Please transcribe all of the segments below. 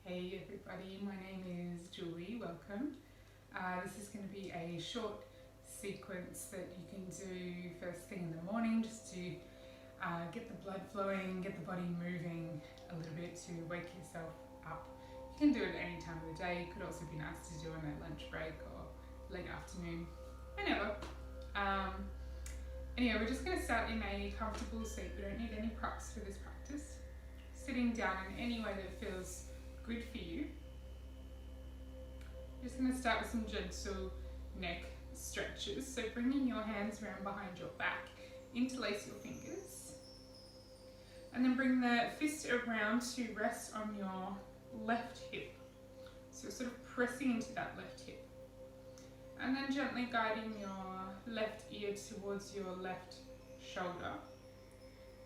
Hey everybody, my name is Julie, welcome. This is going to be a short sequence that you can do first thing in the morning just to get the blood flowing, get the body moving a little bit to wake yourself up. You can do it any time of the day. It could also be nice to do on a lunch break or late afternoon, whenever. Anyway, we're just going to start in a comfortable seat. We don't need any props for this practice. Sitting down in any way that feels good for you. Just going to start with some gentle neck stretches. So bringing your hands around behind your back, interlace your fingers, and then bring the fist around to rest on your left hip. So sort of pressing into that left hip. And then gently guiding your left ear towards your left shoulder.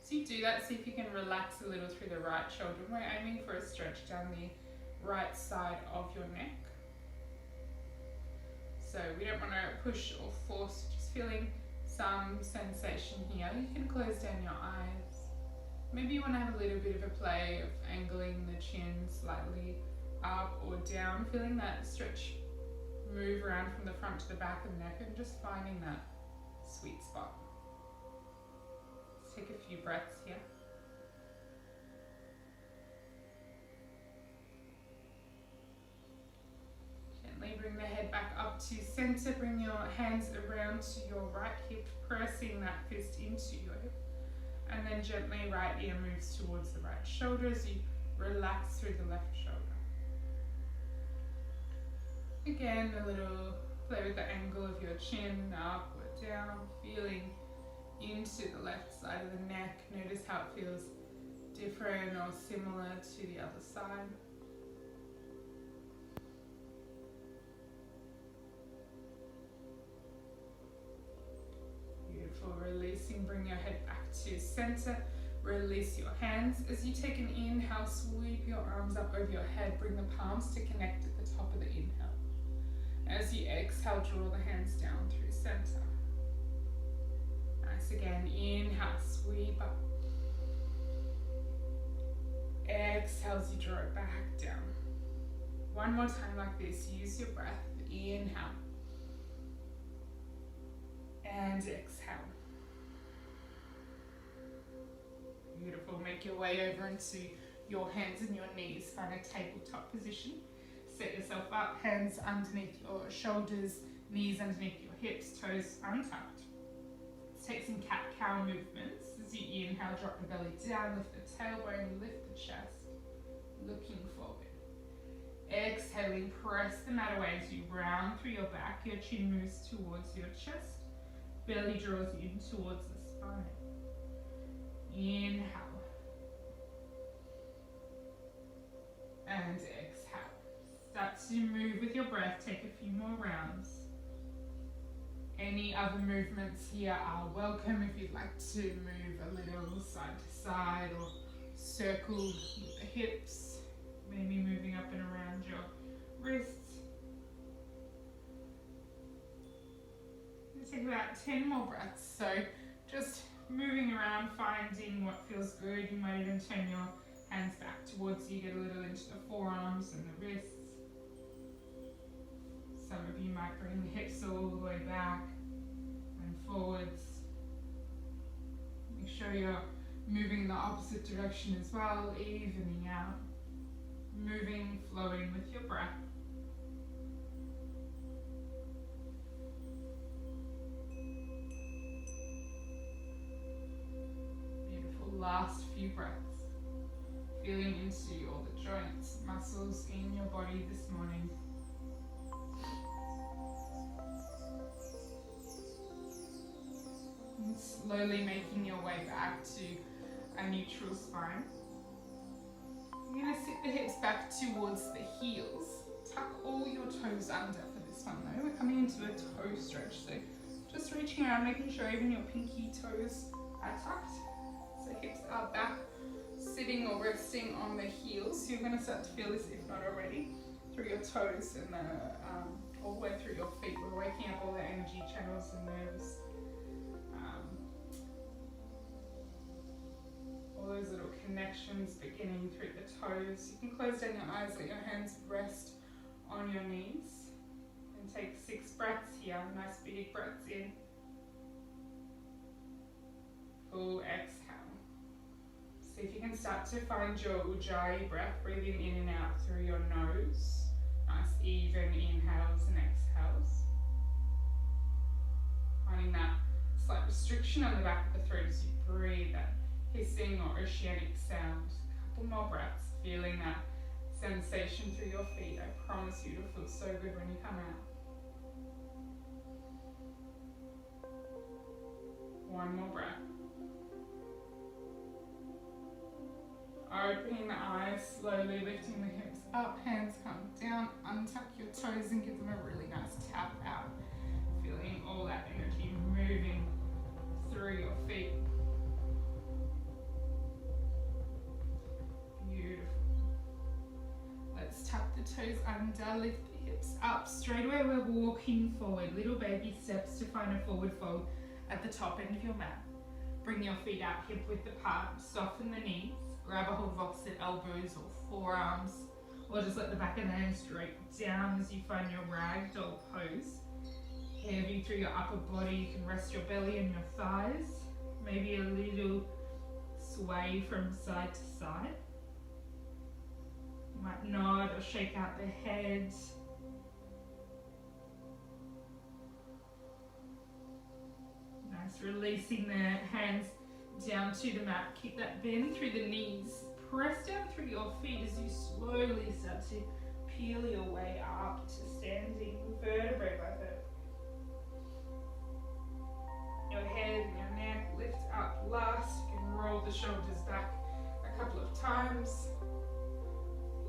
So you do that, see if you can relax a little through the right shoulder. We're aiming for a stretch down the right side of your neck. So we don't want to push or force, just feeling some sensation here. You can close down your eyes. Maybe you want to have a little bit of a play of angling the chin slightly up or down, feeling that stretch move around from the front to the back of the neck and just finding that sweet spot. Take a few breaths here. Gently bring the head back up to center. Bring your hands around to your right hip, pressing that fist into your hip. And then gently right ear moves towards the right shoulder as you relax through the left shoulder. Again, a little play with the angle of your chin, up or down, feeling into the left side of the neck. Notice how it feels different or similar to the other side. Beautiful. Releasing, bring your head back to center. Release your hands. As you take an inhale, sweep your arms up over your head. Bring the palms to connect at the top of the inhale. As you exhale, draw the hands down through center. Nice. Again, inhale, sweep up. Exhale as you draw it back down. One more time like this. Use your breath. Inhale. And exhale. Beautiful. Make your way over into your hands and your knees. Find a tabletop position. Set yourself up, hands underneath your shoulders, knees underneath your hips, toes untucked. Let's take some cat-cow movements. As you inhale, drop the belly down, lift the tailbone, lift the chest, looking forward. Exhaling, press the mat away as you round through your back. Your chin moves towards your chest. Belly draws in towards the spine. Inhale. And exhale. Start to move with your breath. Take a few more rounds. Any other movements here are welcome. If you'd like to move a little side to side or circle the hips, maybe moving up and around your wrists. Take about 10 more breaths. So just moving around, finding what feels good. You might even turn your hands back towards you, get a little into the forearms and the wrists. Some of you might bring the hips all the way back and forwards. Make sure you're moving the opposite direction as well, evening out. Moving, flowing with your breath. Beautiful. Last few breaths. Feeling into all the joints, muscles in your body this morning. And slowly making your way back to a neutral spine. You're going to sit the hips back towards the heels. Tuck all your toes under for this one though. We're coming into a toe stretch, so just reaching around, making sure even your pinky toes are tucked. So hips are back, sitting or resting on the heels. So you're going to start to feel this, if not already, through your toes and all the way through your feet. We're waking up all the energy channels and nerves All those little connections beginning through the toes. You can close down your eyes, let your hands rest on your knees. And take 6 breaths here, nice big breaths in. Full exhale. See if you can start to find your Ujjayi breath, breathing in and out through your nose. Nice even inhales and exhales. Finding that slight restriction on the back of the throat as you breathe, that hissing or oceanic sound. A couple more breaths, feeling that sensation through your feet. I promise you it'll feel so good when you come out. One more breath. Opening the eyes, slowly lifting the hips up, hands come down, untuck your toes and give them a really nice tap out. Feeling all that energy moving through your feet. Beautiful. Let's tuck the toes under, lift the hips up. Straight away we're walking forward, little baby steps to find a forward fold at the top end of your mat. Bring your feet out hip width apart, soften the knees, grab a hold of opposite elbows or forearms, or just let the back of the hands drape down as you find your ragdoll pose. Heavy through your upper body, you can rest your belly and your thighs, maybe a little sway from side to side. You might nod or shake out the head. Nice, releasing the hands down to the mat. Keep that bend through the knees. Press down through your feet as you slowly start to peel your way up to standing, vertebrae by vertebrae. Your head and your neck lift up last. You can roll the shoulders back a couple of times.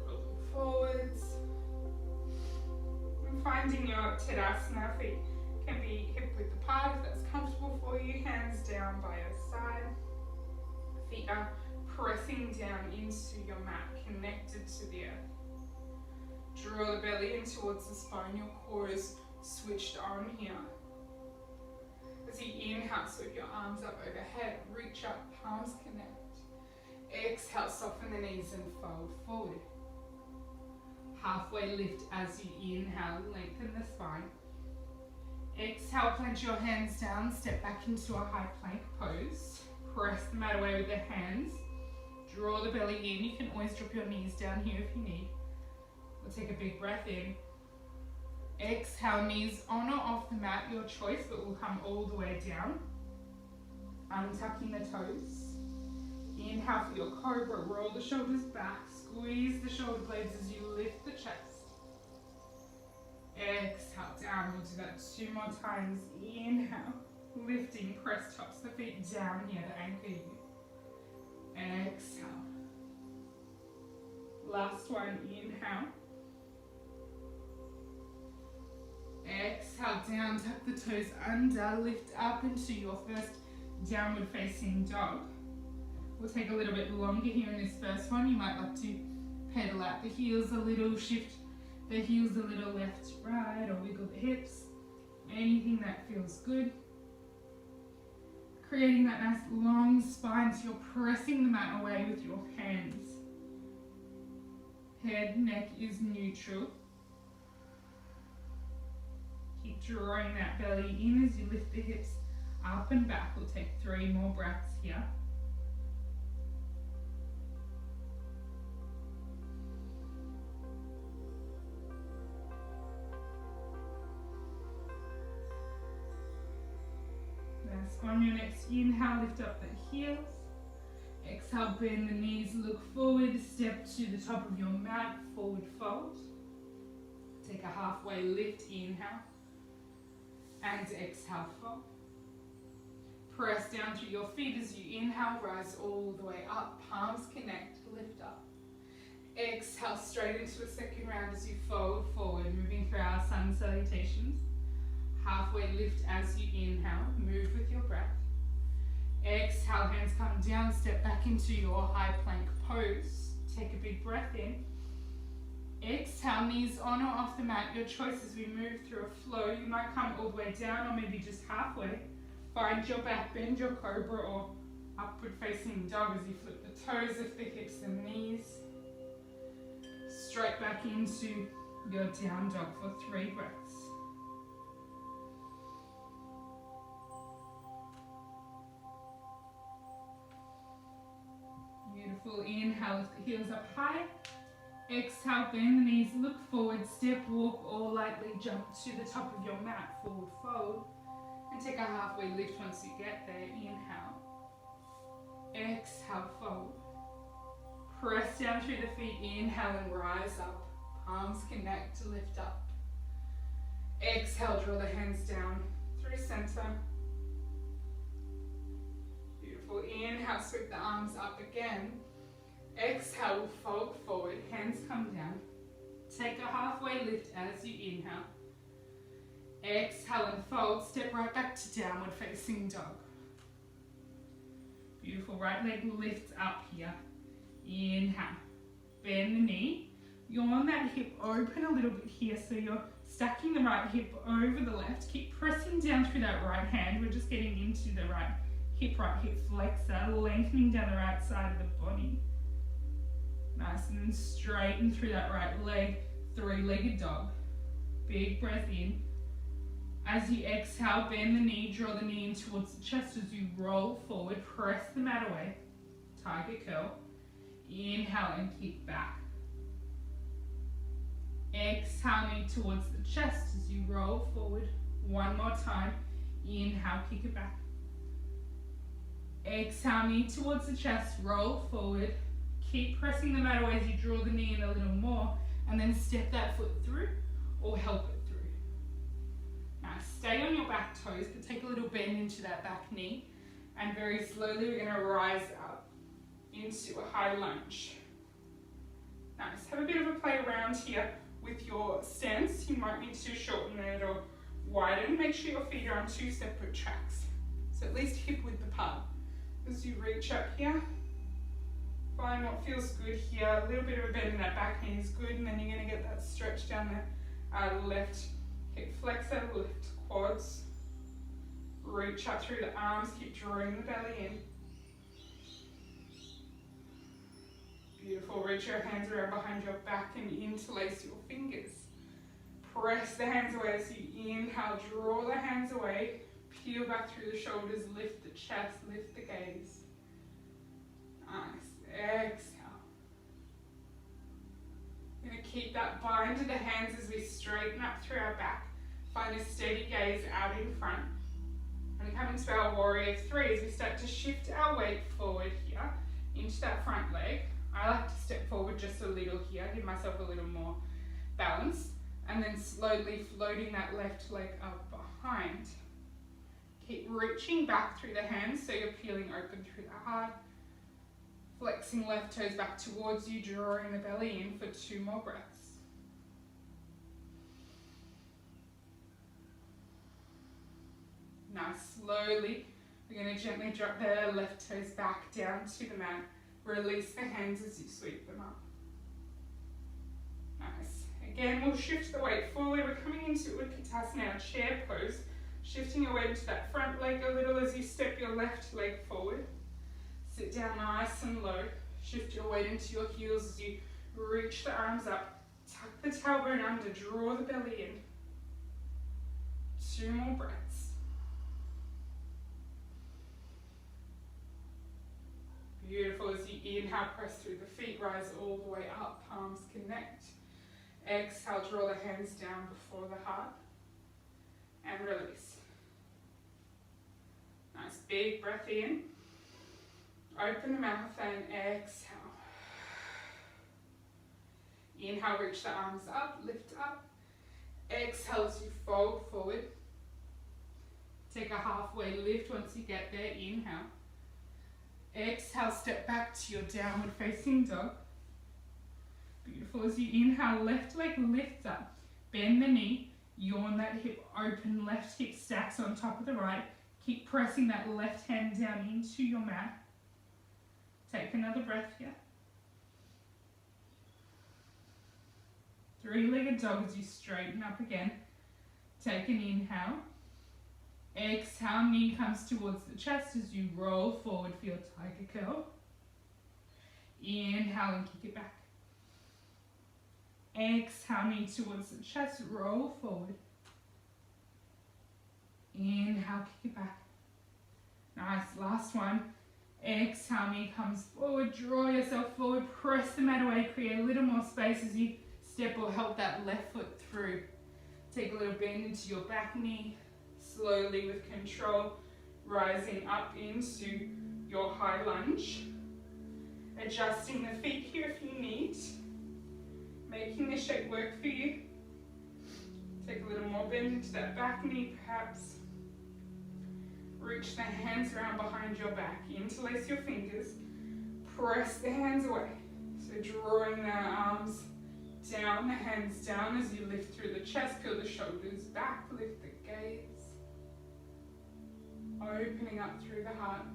Roll them forwards. And finding your Tadasana, feet can be hip width apart if that's comfortable for you. Hands down by your side. Feet are pressing down into your mat, connected to the earth. Draw the belly in towards the spine. Your core is switched on here. As you inhale, sweep your arms up overhead, reach up, palms connect. Exhale, soften the knees and fold forward. Halfway lift as you inhale, lengthen the spine. Exhale, plant your hands down, step back into a high plank pose. Press the mat away with the hands. Draw the belly in. You can always drop your knees down here if you need. We'll take a big breath in. Exhale, knees on or off the mat, your choice, but we'll come all the way down. Untucking the toes. Inhale for your cobra, roll the shoulders back, squeeze the shoulder blades as you lift the chest. Exhale, down, we'll do that 2 more times. Inhale, lifting, press tops the feet down here to anchor you. Exhale. Last one, inhale. Exhale, down, tuck the toes under, lift up into your first downward facing dog. We'll take a little bit longer here in this first one. You might like to pedal out the heels a little, shift the heels a little left to right, or wiggle the hips. Anything that feels good. Creating that nice long spine so you're pressing the mat away with your hands. Head, neck is neutral. Keep drawing that belly in as you lift the hips up and back. We'll take 3 more breaths here. Nice. On your next inhale, lift up the heels. Exhale, bend the knees, look forward, step to the top of your mat, forward fold. Take a halfway lift, inhale. And exhale, fold. Press down through your feet as you inhale, rise all the way up, palms connect, lift up. Exhale, straight into a second round as you fold forward, moving through our sun salutations. Halfway lift as you inhale, move with your breath. Exhale, hands come down, step back into your high plank pose. Take a big breath in. Exhale, knees on or off the mat, your choice as we move through a flow. You might come all the way down or maybe just halfway. Find your back, bend your cobra or Upward facing dog as you flip the toes, lift the hips and knees. Straight back into your down dog for 3 breaths. Beautiful. Inhale, lift the heels up high. Exhale, bend the knees, look forward, step, walk, or lightly jump to the top of your mat, forward fold. And take a halfway lift once you get there. Inhale. Exhale, fold. Press down through the feet. Inhale and rise up. Palms connect to lift up. Exhale, draw the hands down through center. Beautiful. Inhale, sweep the arms up again. Exhale, we'll fold forward. Hands come down. Take a halfway lift as you inhale. Exhale and fold. Step right back to downward facing dog. Beautiful. Right leg lifts up here. Inhale. Bend the knee. Yawn that hip open a little bit here, so you're stacking the right hip over the left. Keep pressing down through that right hand. We're just getting into the right hip flexor, lengthening down the right side of the body. Nice, and then straighten through that right leg, 3-legged dog. Big breath in. As you exhale, bend the knee, draw the knee in towards the chest as you roll forward, press the mat away. Tiger curl. Inhale and kick back. Exhale, knee towards the chest as you roll forward. One more time. Inhale, kick it back. Exhale, knee towards the chest, roll forward. Keep pressing the mat away as you draw the knee in a little more, and then step that foot through or help it through. Now stay on your back toes, but take a little bend into that back knee, and very slowly we're going to rise up into a high lunge. Nice. Have a bit of a play around here with your stance. You might need to shorten it or widen. Make sure your feet are on 2 separate tracks, so at least hip width apart. As you reach up here, find what feels good here. A little bit of a bend in that back knee is good, and then you're going to get that stretch down the left hip flexor, lift quads. Reach up through the arms, keep drawing the belly in. Beautiful. Reach your hands around behind your back and interlace your fingers. Press the hands away as you inhale, draw the hands away, peel back through the shoulders, lift the chest, lift the gaze. Nice. Exhale. We're going to keep that bind to the hands as we straighten up through our back. Find a steady gaze out in front. And come into our warrior 3 as we start to shift our weight forward here into that front leg. I like to step forward just a little here, give myself a little more balance, and then slowly floating that left leg up behind. Keep reaching back through the hands so you're peeling open through the heart. Flexing left toes back towards you, drawing the belly in for 2 more breaths. Now slowly, we're going to gently drop the left toes back down to the mat. Release the hands as you sweep them up. Nice. Again, we'll shift the weight forward. We're coming into Utkatasana, chair pose. Shifting your weight into that front leg a little as you step your left leg forward. Sit down nice and low. Shift your weight into your heels as you reach the arms up. Tuck the tailbone under, draw the belly in. 2 more breaths. Beautiful. As you inhale, press through the feet, rise all the way up, palms connect. Exhale, draw the hands down before the heart and release. Nice big breath in. Open the mouth and exhale. Inhale, reach the arms up, lift up. Exhale as you fold forward. Take a halfway lift once you get there. Inhale. Exhale, step back to your downward facing dog. Beautiful. As you inhale, left leg lifts up. Bend the knee. Yawn that hip open. Left hip stacks on top of the right. Keep pressing that left hand down into your mat. Take another breath here. 3-legged dog as you straighten up again. Take an inhale. Exhale, knee comes towards the chest as you roll forward for your tiger curl. Inhale and kick it back. Exhale, knee towards the chest, roll forward. Inhale, kick it back. Nice, last one. Exhale, knee comes forward, draw yourself forward, press the mat away, create a little more space as you step or help that left foot through. Take a little bend into your back knee, slowly with control, rising up into your high lunge. Adjusting the feet here if you need, making the shape work for you. Take a little more bend into that back knee perhaps. Reach the hands around behind your back, interlace your fingers, press the hands away. So drawing the arms down, the hands down as you lift through the chest, peel the shoulders back, lift the gaze. Opening up through the heart.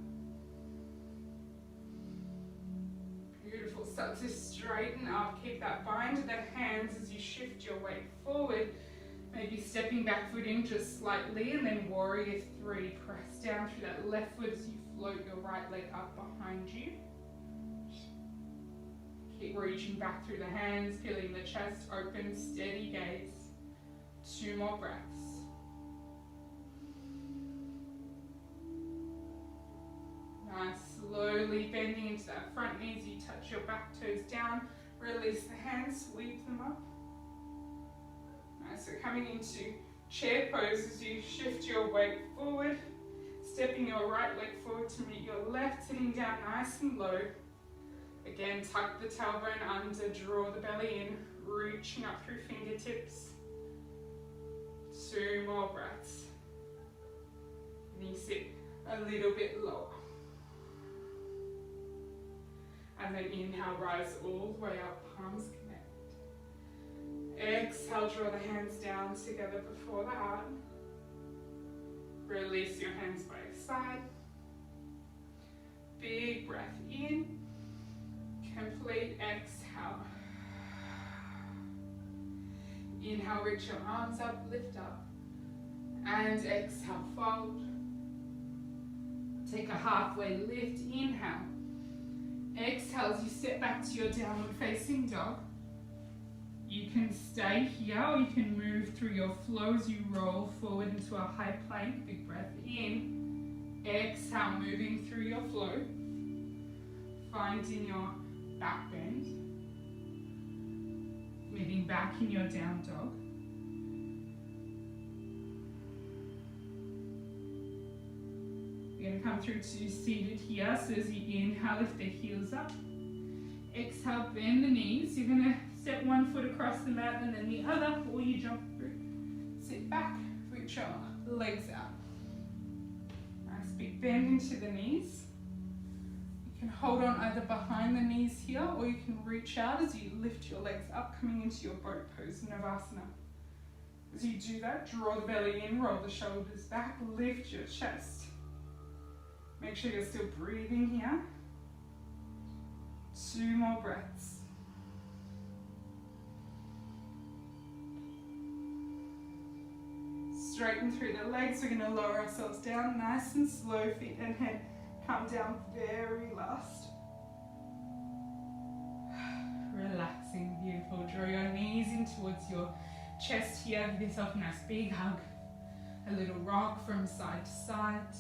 Beautiful, start to straighten up, keep that bind of the hands as you shift your weight forward. Maybe stepping back foot in just slightly and then warrior three. Press down through that left foot as you float your right leg up behind you. Keep reaching back through the hands, peeling the chest open, steady gaze. 2 more breaths. Nice, slowly bending into that front knee as you touch your back toes down. Release the hands, sweep them up. Nice, so coming into chair pose as you shift your weight forward, stepping your right leg forward to meet your left, sitting down nice and low. Again, tuck the tailbone under, draw the belly in, reaching up through fingertips. 2 more breaths. And you sit a little bit lower. And then inhale, rise all the way up, palms connect. Exhale, draw the hands down together before the heart. Release your hands by your side. Big breath in. Complete exhale. Inhale, reach your arms up, lift up. And exhale, fold. Take a halfway lift, inhale. Exhale as you step back to your downward facing dog. You can stay here or you can move through your flow as you roll forward into a high plank. Big breath in. Exhale, moving through your flow. Finding your back bend. Moving back in your down dog. You're going to come through to seated here. So as you inhale, lift the heels up. Exhale, bend the knees. You're going to step one foot across the mat and then the other, or you jump through. Sit back, reach your legs out. Nice big bend into the knees. You can hold on either behind the knees here, or you can reach out as you lift your legs up, coming into your boat pose, Navasana. As you do that, draw the belly in, roll the shoulders back, lift your chest. Make sure you're still breathing here. 2 more breaths. Straighten through the legs. We're going to lower ourselves down nice and slow. Feet and head come down very last. Relaxing, beautiful. Draw your knees in towards your chest here. Give yourself a nice big hug. A little rock from side to side.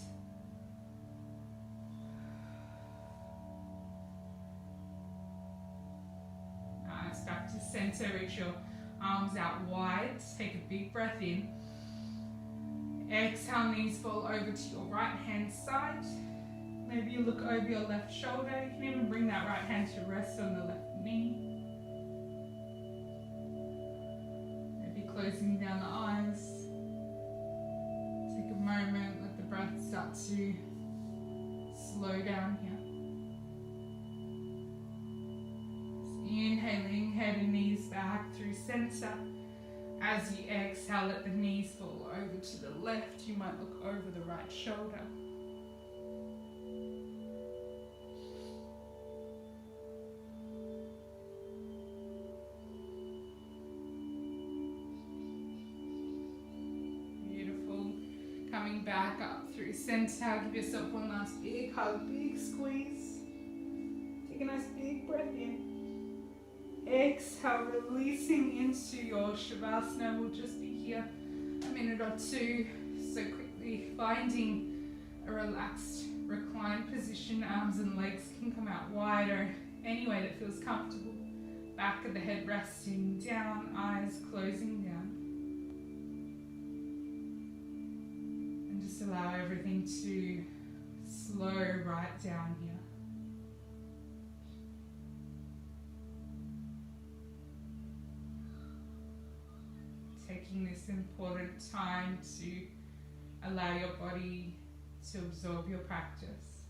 Nice, back to center. Reach your arms out wide. Take a big breath in. Exhale, knees fall over to your right hand side. Maybe you look over your left shoulder. You can even bring that right hand to rest on the left knee. Maybe closing down the eyes. Take a moment, let the breath start to slow down here. Just inhaling, head and knees back through center. As you exhale, let the knees fall over to the left. You might look over the right shoulder. coming back up through center. Give yourself one last big hug, big squeeze. Take a nice big breath in. Exhale, releasing into your Shavasana. We'll just be here a minute or two. So quickly finding a relaxed reclined position. Arms and legs can come out wider, any way that feels comfortable. Back of the head resting down, eyes closing down. And just allow everything to slow right down here. Taking this important time to allow your body to absorb your practice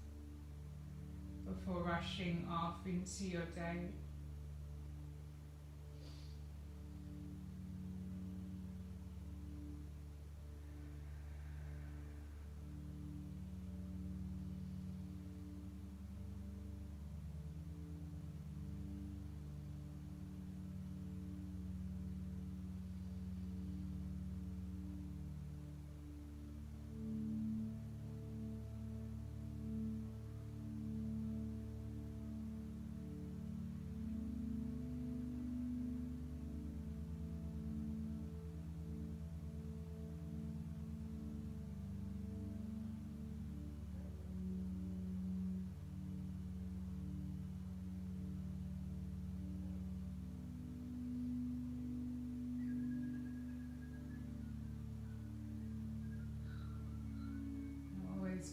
before rushing off into your day.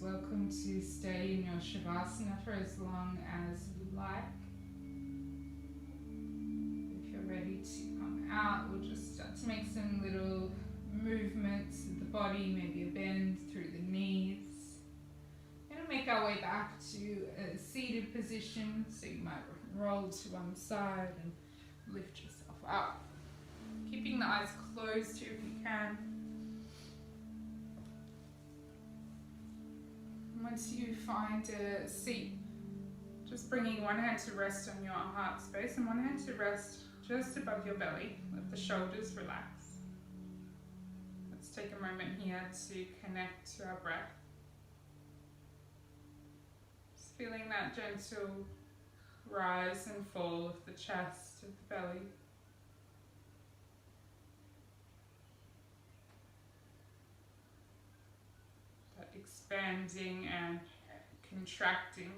Welcome to stay in your Shavasana for as long as you like. If you're ready to come out, we'll just start to make some little movements of the body, maybe a bend through the knees. We're going to make our way back to a seated position, so you might roll to one side and lift yourself up. Keeping the eyes closed here if you can. Once you find a seat, just bringing one hand to rest on your heart space and one hand to rest just above your belly. Let the shoulders relax. Let's take a moment here to connect to our breath. Just feeling that gentle rise and fall of the chest, of the belly. Expanding and contracting,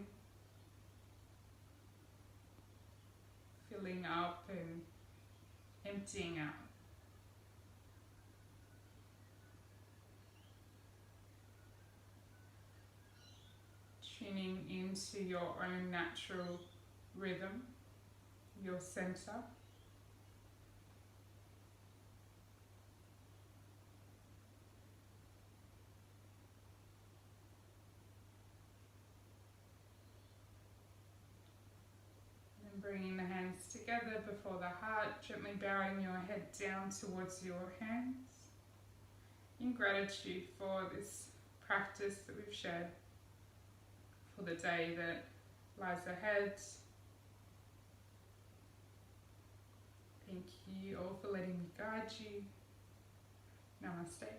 filling up and emptying out. Tuning into your own natural rhythm, your center. Bringing the hands together before the heart, gently bowing your head down towards your hands. In gratitude for this practice that we've shared, for the day that lies ahead. Thank you all for letting me guide you. Namaste.